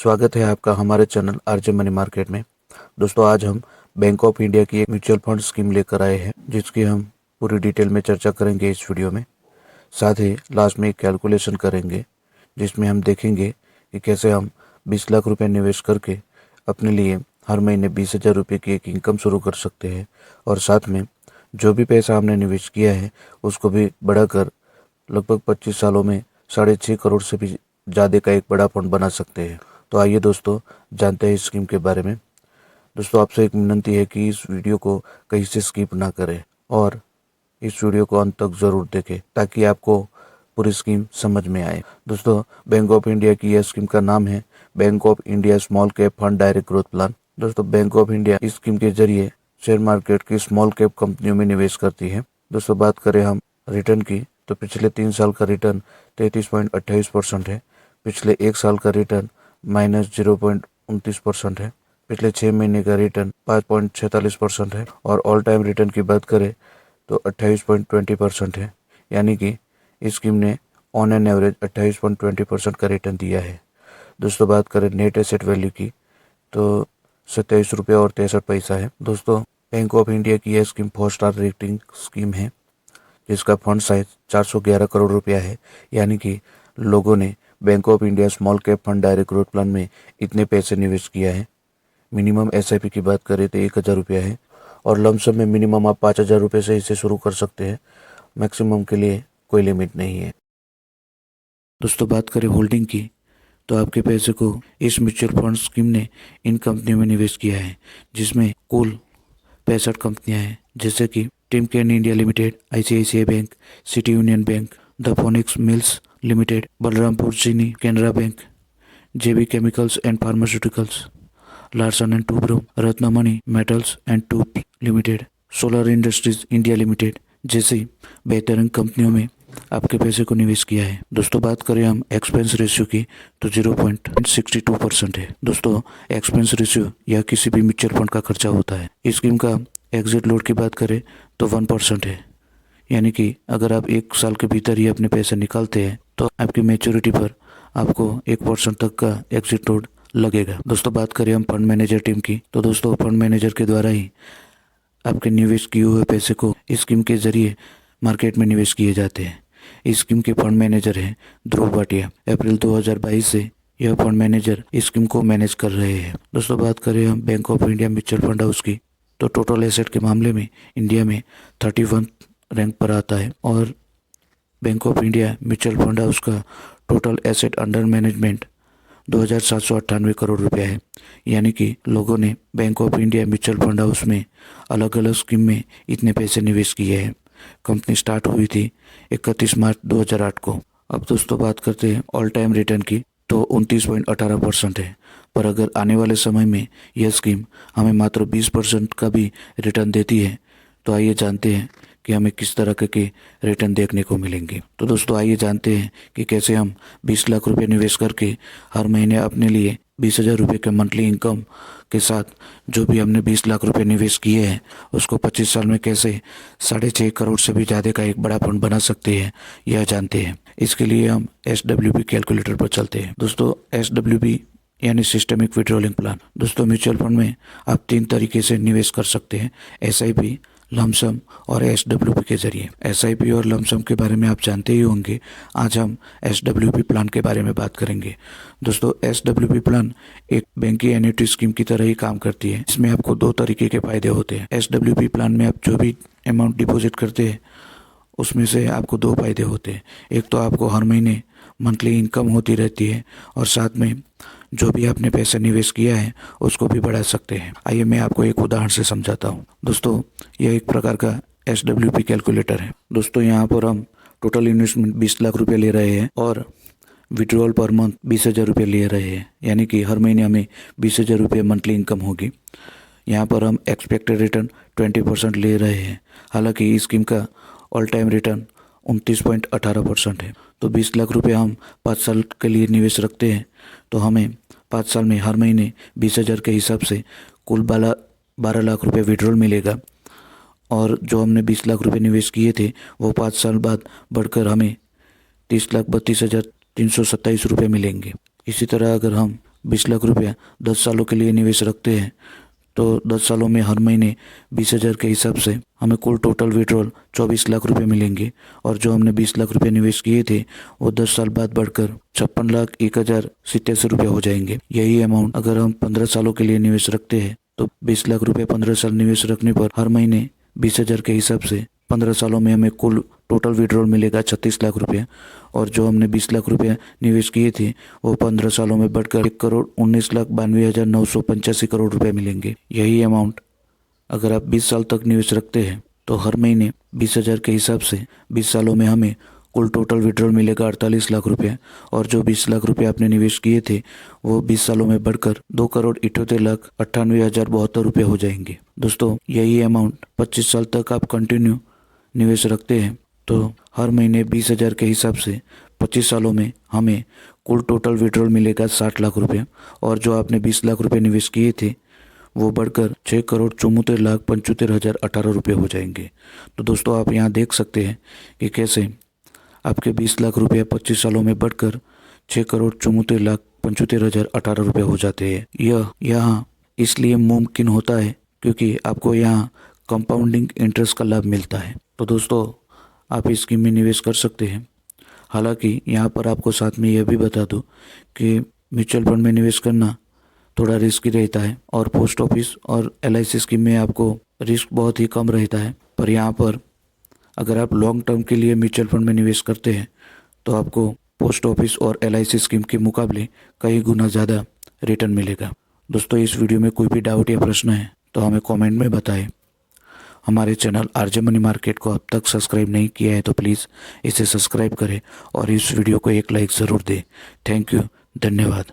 स्वागत है आपका हमारे चैनल आरजे मनी मार्केट में। दोस्तों, आज हम बैंक ऑफ इंडिया की एक म्यूचुअल फंड स्कीम लेकर आए हैं, जिसकी हम पूरी डिटेल में चर्चा करेंगे इस वीडियो में। साथ ही लास्ट में एक कैलकुलेशन करेंगे, जिसमें हम देखेंगे कि कैसे हम 20 लाख रुपए निवेश करके अपने लिए हर महीने 20,000 रुपये की एक इनकम शुरू कर सकते हैं, और साथ में जो भी पैसा हमने निवेश किया है उसको भी बढ़ाकर लगभग 25 सालों में 6.5 करोड़ से भी ज़्यादा का एक बड़ा फंड बना सकते हैं। तो आइए दोस्तों, जानते हैं इस स्कीम के बारे में। दोस्तों, आपसे एक विनती है कि इस वीडियो को कहीं से स्किप ना करें और इस वीडियो को अंत तक ज़रूर देखें, ताकि आपको पूरी स्कीम समझ में आए। दोस्तों, बैंक ऑफ इंडिया की यह स्कीम का नाम है bank of India small cap fund direct growth plan. दोस्तों, बैंक ऑफ इंडिया इस स्कीम के जरिए शेयर मार्केट की स्मॉल कैप कंपनियों में निवेश करती है। दोस्तों, बात करें हम रिटर्न की, तो पिछले 3 साल का रिटर्न 33.28% है। पिछले 1 साल का रिटर्न -0.29% है। पिछले 6 महीने का रिटर्न 5.46% है, और ऑल टाइम रिटर्न की बात करें तो 28.20% है। यानी कि इस स्कीम ने ऑन एन एवरेज 28.20% का रिटर्न दिया है। दोस्तों, बात करें नेट एसेट वैल्यू की, तो 27 रुपये और 63 पैसा है। दोस्तों, बैंक ऑफ इंडिया की यह स्कीम 4 स्टार रेटिंग स्कीम है, जिसका फंड साइज 411 करोड़ रुपया है। यानी कि लोगों ने bank of India small cap fund direct growth plan में इतने पैसे निवेश किया है। मिनिमम एसआईपी की बात करें तो 1,000 रुपया है, और लमसम में मिनिमम आप 5,000 रुपये से इसे शुरू कर सकते हैं। मैक्सिमम के लिए कोई लिमिट नहीं है। दोस्तों, बात करें होल्डिंग की, तो आपके पैसे को इस म्यूचुअल फंड स्कीम ने इन कंपनियों में निवेश किया है, जिसमें कुल 65 कंपनियां हैं, जैसे कि Timken India limited, ICICI bank, city union bank, the Phoenix mills limited, Balrampur Chini, Canara bank, JB chemicals and pharmaceuticals, Larsen and Toubro, Ratnamani metals and tube limited, solar industries India limited जैसी बेहतरीन कंपनियों में आपके पैसे को निवेश किया है। दोस्तों, बात करें हम एक्सपेंस रेशियो की, तो 0.62% है। दोस्तों, एक्सपेंस रेशियो यह किसी भी म्यूचुअल फंड का खर्चा होता है। इस स्कीम का एग्जिट लोड की बात करें तो 1% है। यानी कि अगर आप 1 साल के भीतर ही अपने पैसे निकालते हैं तो आपकी मैच्योरिटी पर आपको 1% तक का एग्जिट लोड लगेगा। दोस्तों, बात करें हम फंड मैनेजर टीम की, तो दोस्तों फंड मैनेजर के द्वारा ही आपके निवेश किए हुए पैसे को इस स्कीम के जरिए मार्केट में निवेश किए जाते हैं। इस स्कीम के फंड मैनेजर हैं ध्रुव भाटिया। अप्रैल 2022 से यह फंड मैनेजर इस स्कीम को मैनेज कर रहे हैं। दोस्तों, बात करें हम bank of India mutual fund house की, तो टोटल एसेट के मामले में इंडिया में 31 रैंक पर आता है, और bank of India mutual fund house का total asset under management 2,798 crore रुपया है। यानी कि लोगों ने bank of India mutual fund house में अलग अलग स्कीम में इतने पैसे निवेश किए हैं। कंपनी स्टार्ट हुई थी 31 मार्च 2008 को। अब दोस्तों, बात करते हैं ऑल टाइम रिटर्न की, तो 29.18% है। पर अगर आने वाले समय में यह स्कीम हमें मात्र 20% का भी रिटर्न देती है, तो आइए जानते हैं कि हमें किस तरह के रिटर्न देखने को मिलेंगे। तो दोस्तों, आइए जानते हैं कि कैसे हम 20 लाख रुपए निवेश करके हर महीने अपने लिए 20,000 रुपये के मंथली इनकम के साथ जो भी हमने 20 लाख रुपए निवेश किए हैं उसको 25 साल में कैसे 6.5 करोड़ से भी ज़्यादा का एक बड़ा फंड बना सकते हैं, यह जानते हैं। इसके लिए हम SWP कैलकुलेटर पर चलते हैं। दोस्तों, SWP यानी सिस्टमिक विड्रॉलिंग प्लान। दोस्तों, म्यूचुअल फंड में आप 3 तरीके से निवेश कर सकते हैं, SIP, लमसम और SWP के जरिए। SIP और लमसम के बारे में आप जानते ही होंगे। आज हम SWP प्लान के बारे में बात करेंगे। दोस्तों, SWP प्लान एक बैंक की एन्युटी स्कीम की तरह ही काम करती है। इसमें आपको 2 तरीके के फायदे होते हैं। SWP प्लान में आप जो भी अमाउंट डिपॉजिट करते हैं उसमें से आपको 2 फायदे होते हैं। एक तो आपको हर महीने मंथली इनकम होती रहती है, और साथ में जो भी आपने पैसा निवेश किया है उसको भी बढ़ा सकते हैं। आइए मैं आपको एक उदाहरण से समझाता हूँ। दोस्तों, यह एक प्रकार का SWP कैलकुलेटर है। दोस्तों, यहाँ पर हम टोटल इन्वेस्टमेंट 20 लाख रुपये ले रहे हैं और विड्रॉल पर मंथ 20,000 रुपये ले रहे हैं। यानी कि हर महीने हमें 20,000 रुपये मंथली इनकम होगी। यहाँ पर हम एक्सपेक्टेड रिटर्न 20% ले रहे हैं। हालांकि इस स्कीम का ऑल टाइम रिटर्न 29.18% है। तो 20 लाख रुपये हम 5 साल के लिए निवेश रखते हैं, तो हमें 5 साल में हर महीने 20,000 के हिसाब से कुल 12 लाख रुपये विड्रॉल मिलेगा। और जो हमने 20 लाख रुपये निवेश किए थे वो 5 साल बाद बढ़कर हमें 30,32,327 रुपये मिलेंगे। इसी तरह अगर हम 20 लाख रुपया 10 सालों के लिए निवेश रखते हैं तो 10 सालों में हर महीने 20,000 के हिसाब से हमें कुल टोटल विड्रॉल 24 लाख रुपए मिलेंगे। और जो हमने 20 लाख रुपए निवेश किए थे वो 10 साल बाद बढ़कर 56,01,087 रुपये हो जाएंगे। यही अमाउंट अगर हम 15 सालों के लिए निवेश रखते हैं तो 20 लाख रुपए 15 साल निवेश रखने पर हर महीने 20,000 के हिसाब से 15 सालों में हमें कुल टोटल विड्रॉल मिलेगा 36 लाख रुपये। और जो हमने 20 लाख रुपये निवेश किए थे वो 15 सालों में बढ़कर 1,19,92,985 करोड़ रुपए मिलेंगे। यही अमाउंट अगर आप 20 साल तक निवेश रखते हैं तो हर महीने 20,000 के हिसाब से 20 सालों में हमें कुल टोटल विड्रॉल मिलेगा 48 लाख रुपये। और जो 20 लाख रुपये आपने निवेश किए थे वो 20 सालों में बढ़कर 2,78,98,072 रुपये हो जाएंगे। दोस्तों यही अमाउंट 25 साल तक आप कंटिन्यू निवेश रखते हैं तो हर महीने 20,000 के हिसाब से 25 सालों में हमें कुल टोटल विड्रॉल मिलेगा 60 लाख रुपये। और जो आपने 20 लाख रुपये निवेश किए थे वो बढ़कर 6,74,75,18 रुपये हो जाएंगे। तो दोस्तों आप यहाँ देख सकते हैं कि कैसे आपके 20 लाख रुपये 25 सालों में बढ़कर 6,74,75,18 रुपये हो जाते हैं। यह यहाँ इसलिए मुमकिन होता है क्योंकि आपको यहाँ कंपाउंडिंग इंटरेस्ट का लाभ मिलता है। तो दोस्तों आप इस स्कीम में निवेश कर सकते हैं। हालांकि यहाँ पर आपको साथ में यह भी बता दूँ कि म्यूचुअल फंड में निवेश करना थोड़ा रिस्की रहता है और पोस्ट ऑफिस और LIC स्कीम में आपको रिस्क बहुत ही कम रहता है। पर यहाँ पर अगर आप लॉन्ग टर्म के लिए म्यूचुअल फंड में निवेश करते हैं तो आपको पोस्ट ऑफिस और LIC स्कीम के मुकाबले कई गुना ज़्यादा रिटर्न मिलेगा। दोस्तों इस वीडियो में कोई भी डाउट या प्रश्न है तो हमें कमेंट में बताएं। हमारे चैनल RJ मनी मार्केट को अब तक सब्सक्राइब नहीं किया है तो प्लीज़ इसे सब्सक्राइब करें और इस वीडियो को एक लाइक ज़रूर दें। थैंक यू, धन्यवाद।